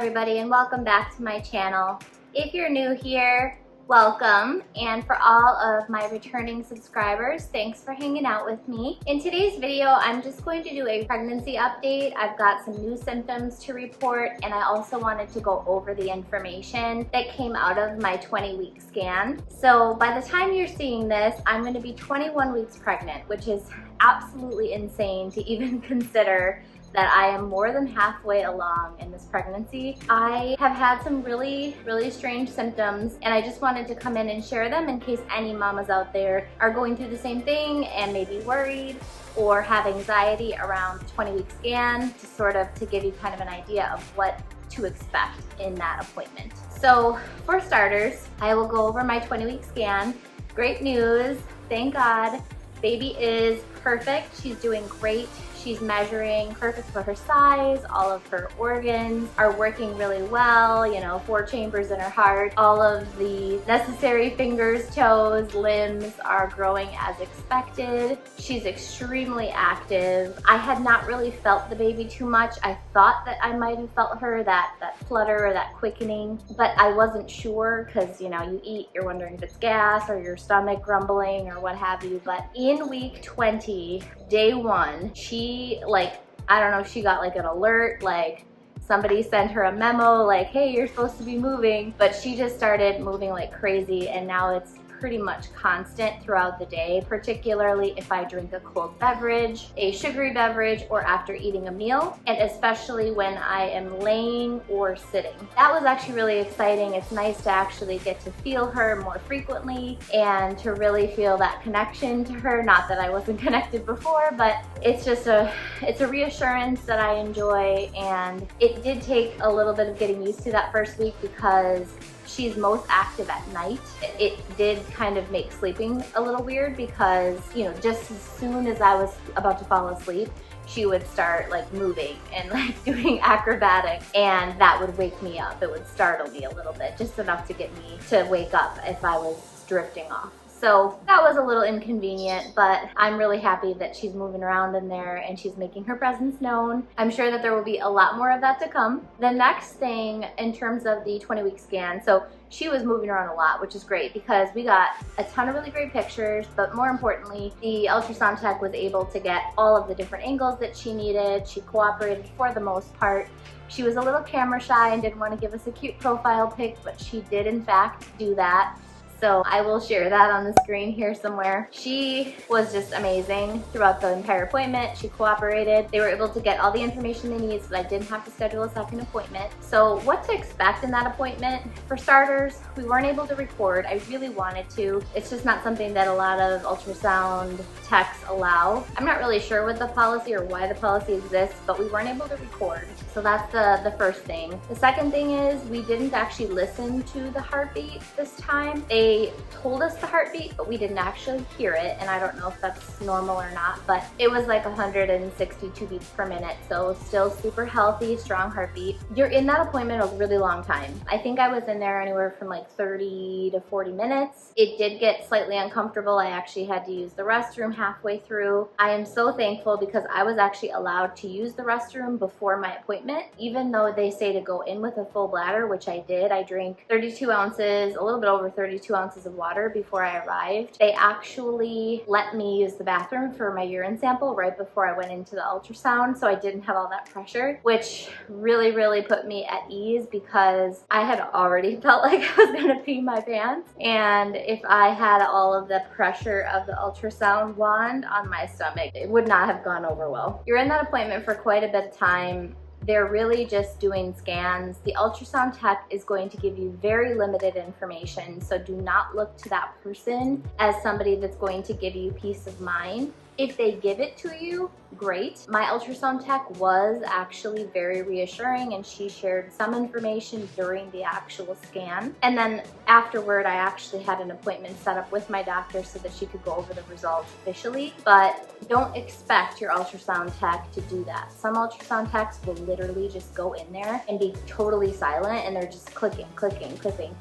everybody, and welcome back to my channel. If you're new here, welcome, and for all of my returning subscribers, thanks for hanging out with me. In today's video, I'm just going to do a pregnancy update. I've got some new symptoms to report, and I also wanted to go over the information that came out of my 20-week scan. So by the time you're seeing this, I'm going to be 21 weeks pregnant, which is absolutely insane to even consider that I am more than halfway along in this pregnancy. I have had some really strange symptoms, and I just wanted to come in and share them in case any mamas out there are going through the same thing and may be worried or have anxiety around the 20-week scan, to give you kind of an idea of what to expect in that appointment. So for starters, I will go over my 20-week scan. Great news, thank God. Baby is perfect, she's doing great. She's measuring perfect for her size. All of her organs are working really well. 4 chambers in her heart. All of the necessary fingers, toes, limbs are growing as expected. She's extremely active. I had not really felt the baby too much. I thought that I might have felt her, that flutter or that quickening, but I wasn't sure because, you eat, you're wondering if it's gas or your stomach grumbling or what have you. But in week 20, day 1, she I don't know, she got like an alert, like somebody sent her a memo like, hey, you're supposed to be moving, but she just started moving like crazy, and now it's pretty much constant throughout the day, particularly if I drink a cold beverage, a sugary beverage, or after eating a meal, and especially when I am laying or sitting. That was actually really exciting. It's nice to actually get to feel her more frequently and to really feel that connection to her. Not that I wasn't connected before, but it's a reassurance that I enjoy, and it did take a little bit of getting used to that first week because she's most active at night. It did kind of make sleeping a little weird because, just as soon as I was about to fall asleep, she would start like moving and like doing acrobatics, and that would wake me up. It would startle me a little bit, just enough to get me to wake up if I was drifting off. So that was a little inconvenient, but I'm really happy that she's moving around in there and she's making her presence known. I'm sure that there will be a lot more of that to come. The next thing in terms of the 20-week scan, so she was moving around a lot, which is great because we got a ton of really great pictures, but more importantly, the ultrasound tech was able to get all of the different angles that she needed. She cooperated for the most part. She was a little camera shy and didn't want to give us a cute profile pic, but she did in fact do that. So I will share that on the screen here somewhere. She was just amazing throughout the entire appointment. She cooperated. They were able to get all the information they need so that I didn't have to schedule a second appointment. So what to expect in that appointment? For starters, we weren't able to record. I really wanted to. It's just not something that a lot of ultrasound techs allow. I'm not really sure what the policy or why the policy exists, but we weren't able to record. So that's the first thing. The second thing is we didn't actually listen to the heartbeat this time. They told us the heartbeat, but we didn't actually hear it, and I don't know if that's normal or not, but it was like 162 beats per minute, so still super healthy, strong heartbeat. You're in that appointment a really long time. I think I was in there anywhere from like 30 to 40 minutes. It did get slightly uncomfortable. I actually had to use the restroom halfway through. I am so thankful because I was actually allowed to use the restroom before my appointment, even though they say to go in with a full bladder, which I did. I drank 32 ounces, a little bit over 32 ounces of water before I arrived. They actually let me use the bathroom for my urine sample right before I went into the ultrasound, so I didn't have all that pressure, which really put me at ease because I had already felt like I was gonna pee my pants, and if I had all of the pressure of the ultrasound wand on my stomach, it would not have gone over well. You're in that appointment for quite a bit of time. They're really just doing scans. The ultrasound tech is going to give you very limited information, so do not look to that person as somebody that's going to give you peace of mind. If they give it to you, great. My ultrasound tech was actually very reassuring, and she shared some information during the actual scan. And then afterward, I actually had an appointment set up with my doctor so that she could go over the results officially. But don't expect your ultrasound tech to do that. Some ultrasound techs will literally just go in there and be totally silent, and they're just clicking,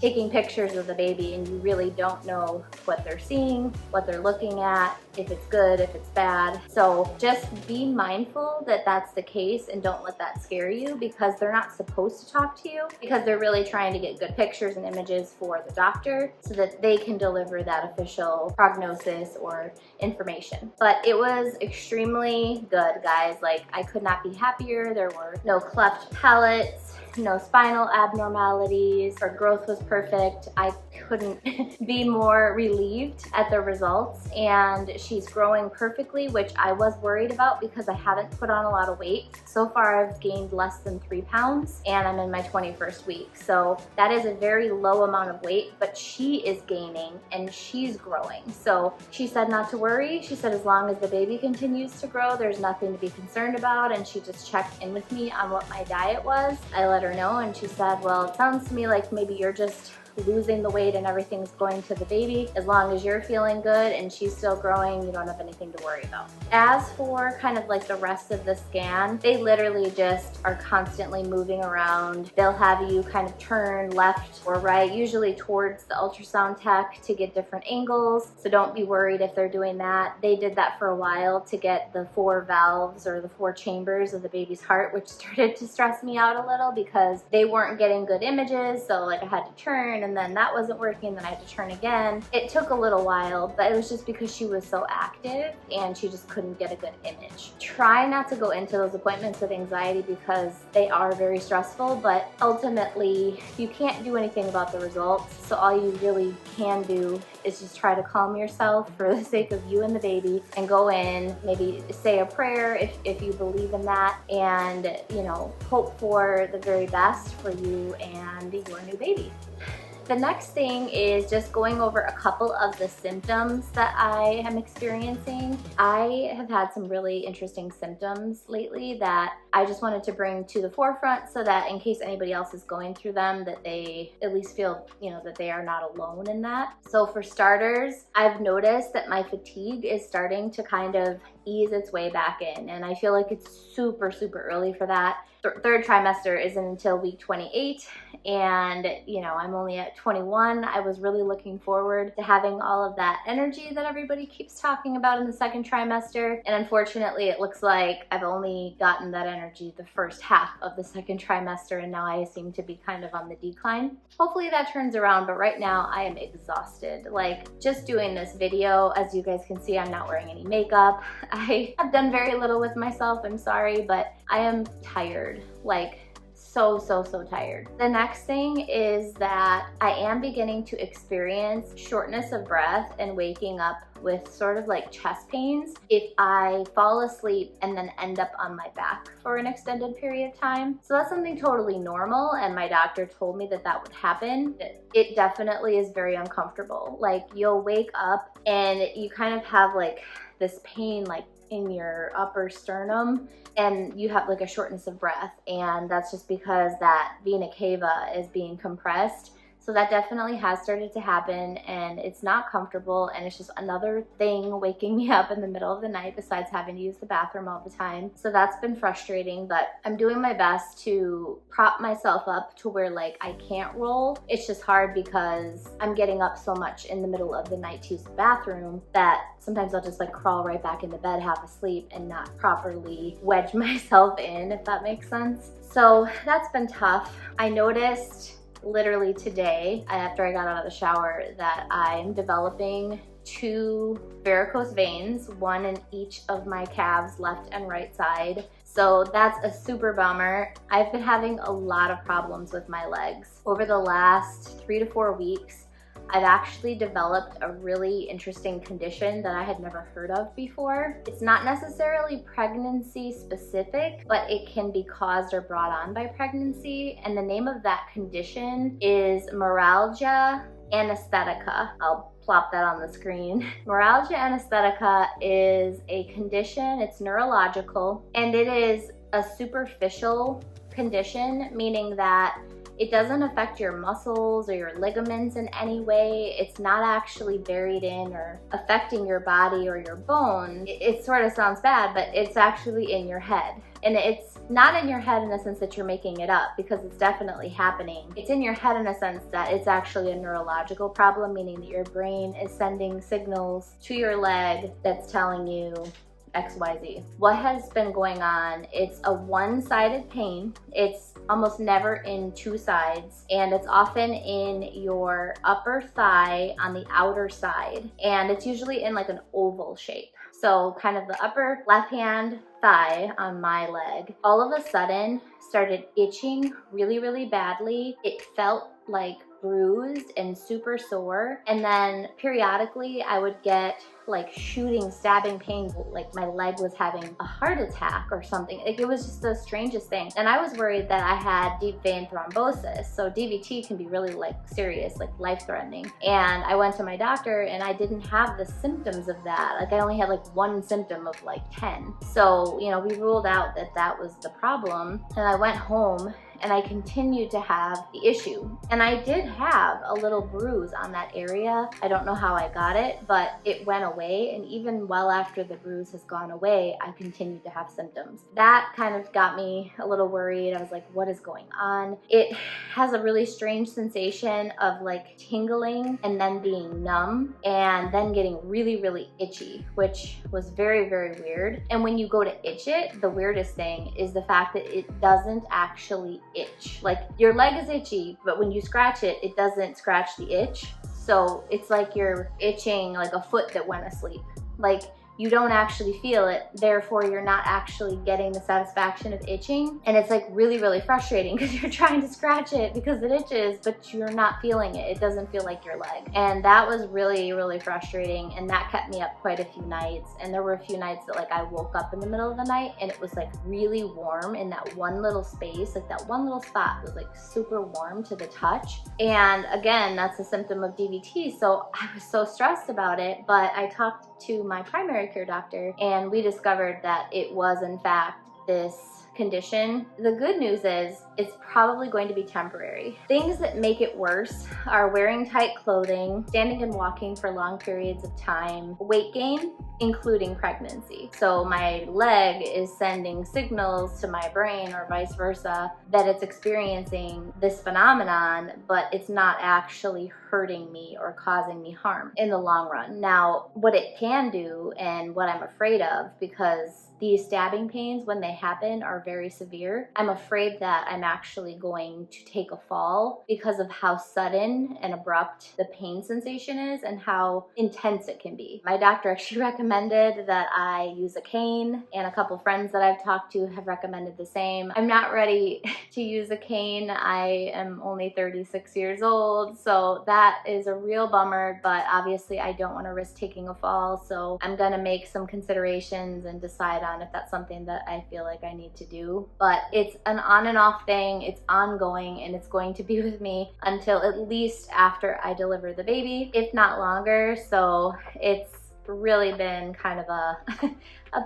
taking pictures of the baby, and you really don't know what they're seeing, what they're looking at, if it's good, if it's it's bad. So just be mindful that that's the case and don't let that scare you, because they're not supposed to talk to you, because they're really trying to get good pictures and images for the doctor so that they can deliver that official prognosis or information. But it was extremely good, guys. Like, I could not be happier. There were no cleft palates, no spinal abnormalities. Her growth was perfect. I couldn't be more relieved at the results, and she's growing perfectly, which I was worried about because I haven't put on a lot of weight. So far I've gained less than 3 pounds and I'm in my 21st week. So that is a very low amount of weight, but she is gaining and she's growing. So she said not to worry. She said as long as the baby continues to grow, there's nothing to be concerned about, and she just checked in with me on what my diet was. I let her know and she said, well, it sounds to me like maybe you're just losing the weight and everything's going to the baby. As long as you're feeling good and she's still growing, you don't have anything to worry about. As for kind of like the rest of the scan, they literally just are constantly moving around. They'll have you kind of turn left or right, usually towards the ultrasound tech, to get different angles. So don't be worried if they're doing that. They did that for a while to get the 4 valves or the 4 chambers of the baby's heart, which started to stress me out a little because they weren't getting good images. So like I had to turn, and then that wasn't working, then I had to turn again. It took a little while, but it was just because she was so active and she just couldn't get a good image. Try not to go into those appointments with anxiety because they are very stressful, but ultimately you can't do anything about the results. So all you really can do is just try to calm yourself for the sake of you and the baby, and go in, maybe say a prayer if you believe in that, and you know, hope for the very best for you and your new baby. The next thing is just going over a couple of the symptoms that I am experiencing. I have had some really interesting symptoms lately that I just wanted to bring to the forefront so that in case anybody else is going through them, that they at least feel, you know, that they are not alone in that. So for starters, I've noticed that my fatigue is starting to kind of ease its way back in, and I feel like it's super early for that. Third trimester isn't until week 28, and you know, I'm only at 21. I was really looking forward to having all of that energy that everybody keeps talking about in the second trimester, and unfortunately it looks like I've only gotten that energy the first half of the second trimester, and now I seem to be kind of on the decline. Hopefully that turns around, but right now I am exhausted. Like, just doing this video, as you guys can see, I'm not wearing any makeup. I have done very little with myself, I'm sorry, but I am tired, like so tired. The next thing is that I am beginning to experience shortness of breath and waking up with sort of like chest pains if I fall asleep and then end up on my back for an extended period of time. So that's something totally normal, and my doctor told me that that would happen. It definitely is very uncomfortable. Like, you'll wake up and you kind of have like this pain like in your upper sternum, and you have like a shortness of breath, and that's just because that vena cava is being compressed. So that definitely has started to happen, and it's not comfortable, and it's just another thing waking me up in the middle of the night besides having to use the bathroom all the time. So that's been frustrating, but I'm doing my best to prop myself up to where like I can't roll. It's just hard because I'm getting up so much in the middle of the night to use the bathroom that sometimes I'll just like crawl right back into bed half asleep and not properly wedge myself in, if that makes sense. So that's been tough. I noticed literally today, after I got out of the shower, that I'm developing 2 varicose veins, one in each of my calves, left and right side. So that's a super bummer. I've been having a lot of problems with my legs. Over the last 3 to 4 weeks, I've actually developed a really interesting condition that I had never heard of before. It's not necessarily pregnancy specific, but it can be caused or brought on by pregnancy. And the name of that condition is Meralgia anesthetica. I'll plop that on the screen. Meralgia anesthetica is a condition, it's neurological, and it is a superficial condition, meaning that It doesn't affect your muscles or your ligaments in any way. It's not actually buried in or affecting your body or your bones. It sort of sounds bad, but it's actually in your head. And it's not in your head in the sense that you're making it up, because it's definitely happening. It's in your head in a sense that it's actually a neurological problem, meaning that your brain is sending signals to your leg that's telling you XYZ. What has been going on, it's a one-sided pain. It's almost never in two sides, and it's often in your upper thigh on the outer side, and it's usually in like an oval shape. So kind of the upper left-hand thigh on my leg, all of a sudden started itching really, really badly. It felt like bruised and super sore, and then periodically I would get like shooting, stabbing pain, like my leg was having a heart attack or something. Like, it was just the strangest thing. And I was worried that I had deep vein thrombosis. So DVT can be really like serious, like life-threatening. And I went to my doctor and I didn't have the symptoms of that. Like, I only had like one symptom of like 10. So, you know, we ruled out that that was the problem. And I went home and I continued to have the issue. And I did have a little bruise on that area. I don't know how I got it, but it went away. And even well after the bruise has gone away, I continued to have symptoms. That kind of got me a little worried. I was like, what is going on? It has a really strange sensation of like tingling and then being numb and then getting really, really itchy, which was very, very weird. And when you go to itch it, the weirdest thing is the fact that it doesn't actually itch. Like, your leg is itchy, but when you scratch it, it doesn't scratch the itch. So it's like you're itching like a foot that went asleep. Like, you don't actually feel it, therefore you're not actually getting the satisfaction of itching. And it's like really, really frustrating because you're trying to scratch it because it itches, but you're not feeling it. It doesn't feel like your leg. And that was really, really frustrating, and that kept me up quite a few nights. And there were a few nights that like I woke up in the middle of the night and it was like really warm in that one little space. Like, that one little spot was like super warm to the touch. And again, that's a symptom of DVT. So I was so stressed about it, but I talked to my primary care doctor and we discovered that it was in fact this condition. The good news is it's probably going to be temporary. Things that make it worse are wearing tight clothing, standing and walking for long periods of time, weight gain, including pregnancy. So my leg is sending signals to my brain, or vice versa, that it's experiencing this phenomenon, but it's not actually hurting me or causing me harm in the long run. Now, what it can do, and what I'm afraid of, because these stabbing pains, when they happen, are very severe, I'm afraid that I'm actually going to take a fall because of how sudden and abrupt the pain sensation is and how intense it can be. My doctor actually recommended that I use a cane, and a couple friends that I've talked to have recommended the same. I'm not ready to use a cane. I am only 36 years old, so that is a real bummer, but obviously I don't want to risk taking a fall, so I'm gonna make some considerations and decide on if that's something that I feel like I need to do. But it's an on and off thing, it's ongoing, and it's going to be with me until at least after I deliver the baby, if not longer. So it's really been kind of a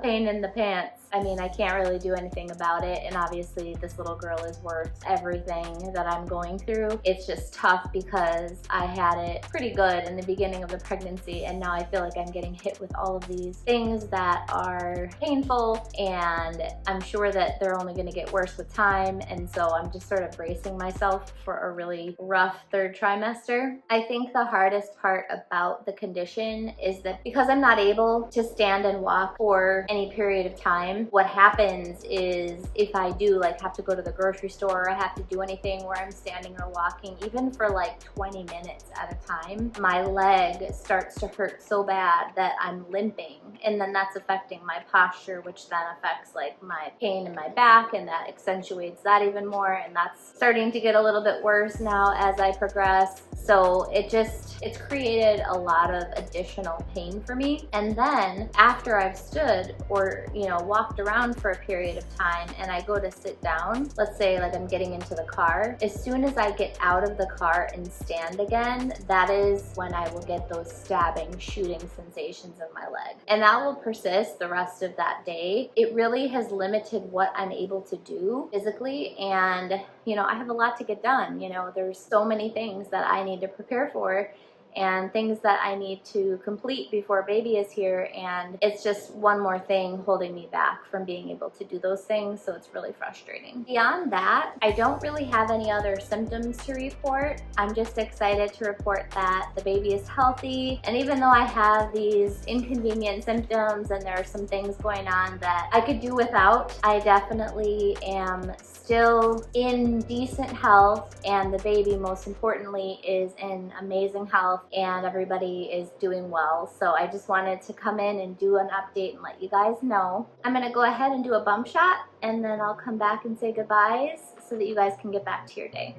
pain in the pants. I mean, I can't really do anything about it, and obviously this little girl is worth everything that I'm going through. It's just tough because I had it pretty good in the beginning of the pregnancy, and now I feel like I'm getting hit with all of these things that are painful, and I'm sure that they're only gonna get worse with time, and so I'm just sort of bracing myself for a really rough third trimester. I think the hardest part about the condition is that because I'm not able to stand and walk for any period of time, what happens is if I do like have to go to the grocery store, or I have to do anything where I'm standing or walking, even for like 20 minutes at a time, my leg starts to hurt so bad that I'm limping, and then that's affecting my posture, which then affects like my pain in my back, and that accentuates that even more, and that's starting to get a little bit worse now as I progress. So it's created a lot of additional pain for me. And then after I've stood or, you know, walked around for a period of time and I go to sit down, let's say like I'm getting into the car, as soon as I get out of the car and stand again, that is when I will get those stabbing, shooting sensations in my leg. And that will persist the rest of that day. It really has limited what I'm able to do physically, and you know, I have a lot to get done. You know, there's so many things that I need to prepare for and things that I need to complete before baby is here, and it's just one more thing holding me back from being able to do those things, so it's really frustrating. Beyond that, I don't really have any other symptoms to report. I'm just excited to report that the baby is healthy, and even though I have these inconvenient symptoms and there are some things going on that I could do without, I definitely am still in decent health, and the baby, most importantly, is in amazing health, and everybody is doing well. So I just wanted to come in and do an update and let you guys know. I'm gonna go ahead and do a bump shot, and then I'll come back and say goodbyes so that you guys can get back to your day.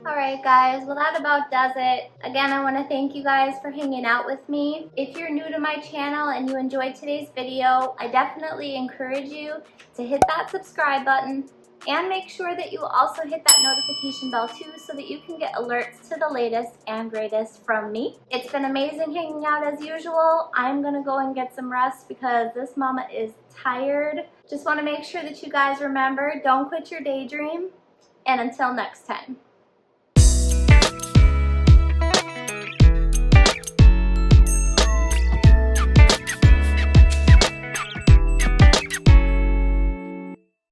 Alright guys, well that about does it. Again, I want to thank you guys for hanging out with me. If you're new to my channel and you enjoyed today's video, I definitely encourage you to hit that subscribe button and make sure that you also hit that notification bell too, so that you can get alerts to the latest and greatest from me. It's been amazing hanging out as usual. I'm gonna go and get some rest because this mama is tired. Just want to make sure that you guys remember, don't quit your daydream, and until next time.